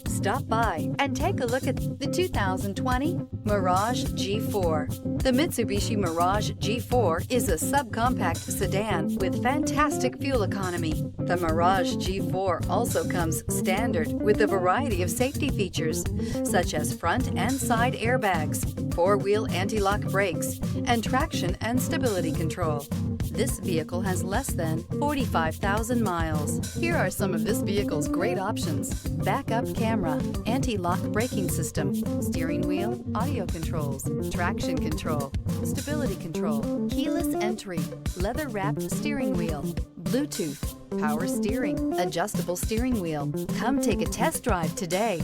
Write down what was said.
Stop by and take a look at the 2020 Mirage G4. The Mitsubishi Mirage G4 is a subcompact sedan with fantastic fuel economy. The Mirage G4 also comes standard with a variety of safety features, such as front and side airbags, four-wheel anti-lock brakes, and traction and stability control. This vehicle has less than 45,000 miles. Here are some of this vehicle's great options: backup camera, anti-lock braking system, steering wheel audio controls, traction control, stability control, keyless entry, leather-wrapped steering wheel, Bluetooth, power steering, adjustable steering wheel. Come take a test drive today.